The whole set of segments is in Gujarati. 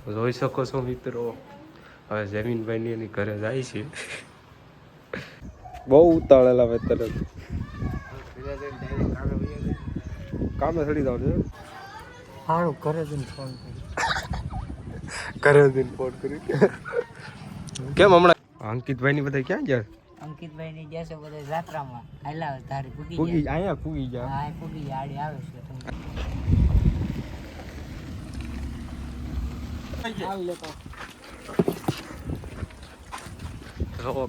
તો જોઈ શકો છો મિત્રો, હવે જમીનભાઈની એની ઘરે જાય છે. બહુ ઉતાળેલા હવે તરત કામે ચડી જાવ છે. સારું ઘરે જઈને ફોન કરી ઘરે જઈને ફોન કરી કેમ હમણાં અંકિતભાઈ ની બધા ક્યાં ગયા? અંકિતભાઈ ની ગયા છે બધા જાત્રામાં. હાલા તારી પૂગી અહીંયા પૂગી ગયા. હા પૂગી આડી આવે છે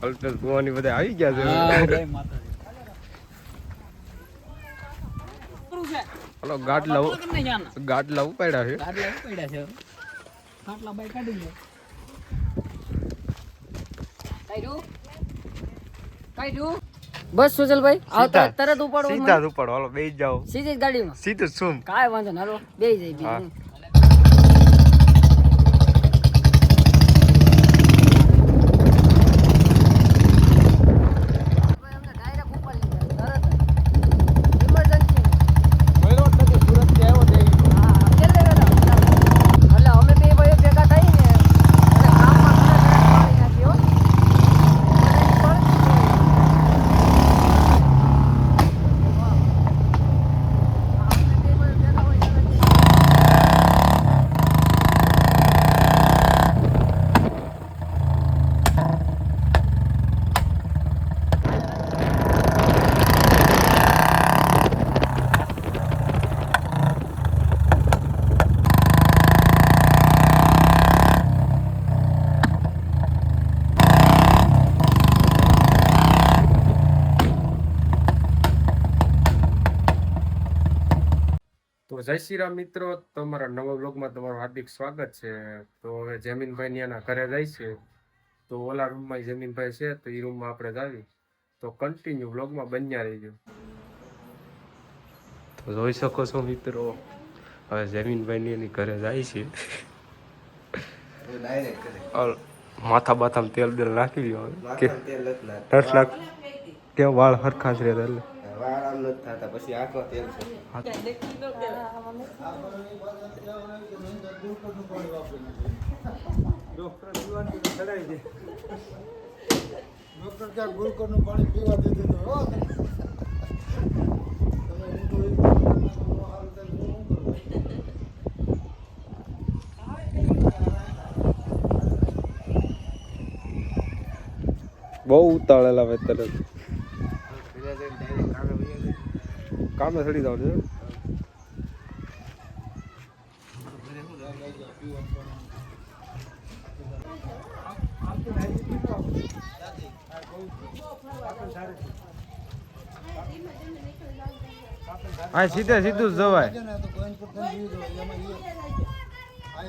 કલ્પેશ ભુવાની બધા આવી ગયા છે. હલો ગાડલા ઉપાડ્યા છે. બસ સુજલભાઈ આવતા તરત ઉપાડો. સીધા જ ઉપાડો. હાલો બેસી જાઓ સીધી જ ગાડીમાં. સીધું શું કાંઈ વાંધો ના. હાલો બેસી જાય. તો જય શ્રી રામ મિત્રો, તમારા નવા બ્લોગમાં તમારું હાર્દિક સ્વાગત છે. તો હવે જમીનભાઈ ની એના ઘરે જાય છે. તો ઓલા રૂમમાં જમીનભાઈ છે તો એ રૂમમાં આપણે જાવી. તો કન્ટિન્યુ બ્લોગમાં બન્યા રહીજો. તો જોઈ શકો છો મિત્રો, હવે જમીનભાઈ ની એની ઘરે જાય છે. માથા બાથામાં તેલ બેલ નાખી દો કે વાળ હરખા જ રહે એટલે વાળ આમ નથી થતા, પછી આંખો તેલ છે. ડોક્ટર ક્યાં ગુલકરનું પાણી પીવા દીધું તો બહુ ઉતાળેલા હવે તરત કામે ચડી જાવ છે. હા સીધે સીધું જ જવાય.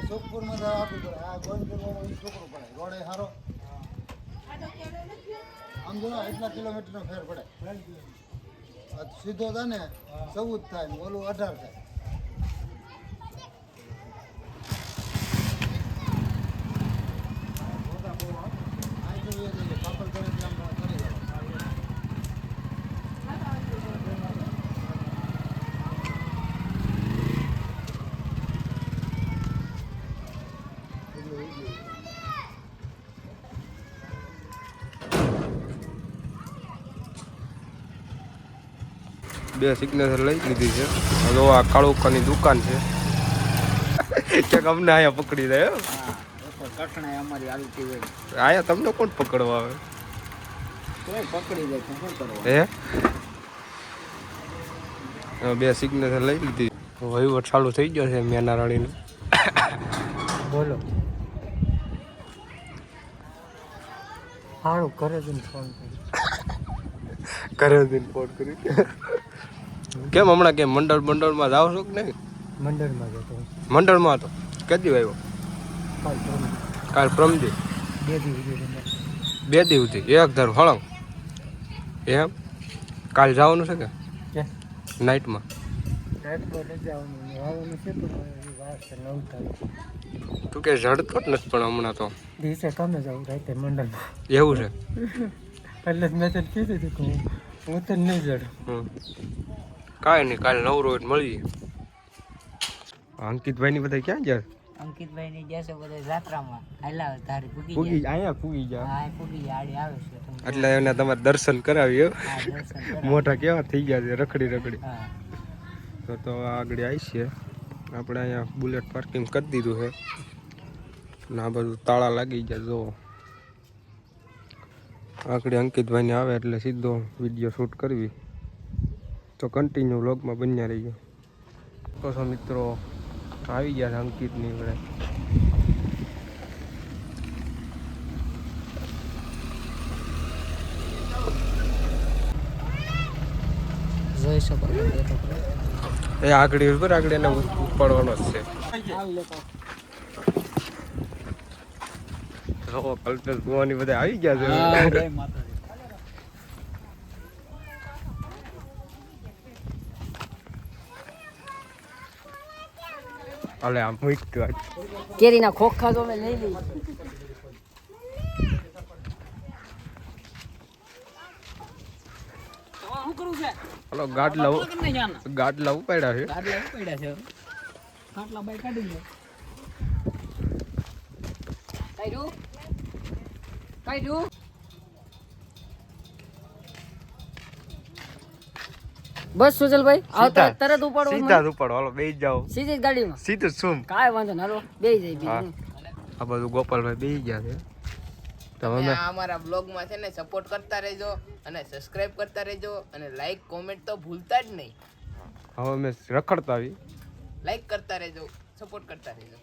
સોપુરમાં આપવું પડે. આ ગોવિંદપુરમાં છોકરો પડે રોડે સારો. આમ જો એટલા કિલોમીટરનો ફેર પડે. સીધો થાય ને 14 થાય, ઓલું 18 થાય. બે સિગ્નેચર લઈ લીધી છે. હવે આ કાળુકાની દુકાન છે. ક્યાંક અમને અહીંયા પકડી દે. કઠણાઈ અમારી હાલતી હોય. અહીંયા તમને કોણ પકડવા આવે? પકડી જાય તો શું કરવું? હે બે સિગ્નેચર લઈ લીધી. વહીવટ ચાલુ થઈ ગયો છે મેનારાણીનો. બોલો. સારું ઘરે જઈને ફોન કરી ઘરે જઈને ફોન કરી કેમ હમણાં કેમ મંડળમાં જાવ છો કે નહીં? મંડળમાં જતો. મંડળમાં હતો કેદી આવ્યો? કાલ પ્રમદી 2 દિવસ 2 દિવસથી એક ધાર હળંગ એમ. કાલ જવાનું છે કે નાઇટમાં? તું કે જડતો જ નથી પણ હમણાં તો દિવસે કામે જાઉં રાતે મંડળમાં. એવું છે એટલે જ મેં કીધું હતું કે હું તો નહીં જડું. કાંઈ નહીં, કાલે નવરો હોય મળીએ. અંકિતભાઈ ની બધા ક્યાં ગયા? અંકિતભાઈ ની જશે બધા જાત્રામાં હાલા તારી પૂગી પૂગી અહીંયા પૂગી જા જાય હા પૂગી જાય આડી આવે છે તમે એટલે એને તમારે દર્શન કરાવ્યો હા દર્શન કરાવો. મોટા કેવા થઈ ગયા છે રખડી રખડી હા તો આગળ આવી છે આપણે અહીંયા બુલેટ પાર્કિંગ કરી દીધું છે ને આ બધું તાળા લાગી ગયા જો આગળ અંકિતભાઈને આવે એટલે સીધો વિડીયો શૂટ કરવી તો કન્ટિન્યુ વ્લોગમાં બન્યા રહીએ તો છો મિત્રો આવી ગયા છે અંકિતની આપણે જોઈ શકો છો એ આગળ ઉપર આગળ એને ઉપાડવાનો જ છે જો કલ્પેશ ભુવાની બધા આવી ગયા છે અલે આમ મૂક તો આજ. કેરીના ખોખા તો અમે લઈ લઈ શું કરું છે હાલો ગાડલા ઉપાડ્યા છે ગાડલા પડ્યા છે ખાટલા બાય કાઢી લે કાઢ્યું બસ સુજલભાઈ આવતા તરત ઉપાડો સીધા જ ઉપાડો હાલો બેસી જાઓ સીધી જ ગાડીમાં સીધું શું કાંઈ વાંધો ના હાલો બેસી જાય હા બીજું આ બધું ગોપાલભાઈ બેસી ગયા છે તો તમે અમે આ અમારા બ્લોગમાં છે ને સપોર્ટ કરતા રહેજો અને સબસ્ક્રાઇબ કરતા રહેજો અને લાઈક કોમેન્ટ તો ભૂલતા જ નહીં હવે અમે રખડતા આવી લાઈક કરતા રહેજો સપોર્ટ કરતા રહેજો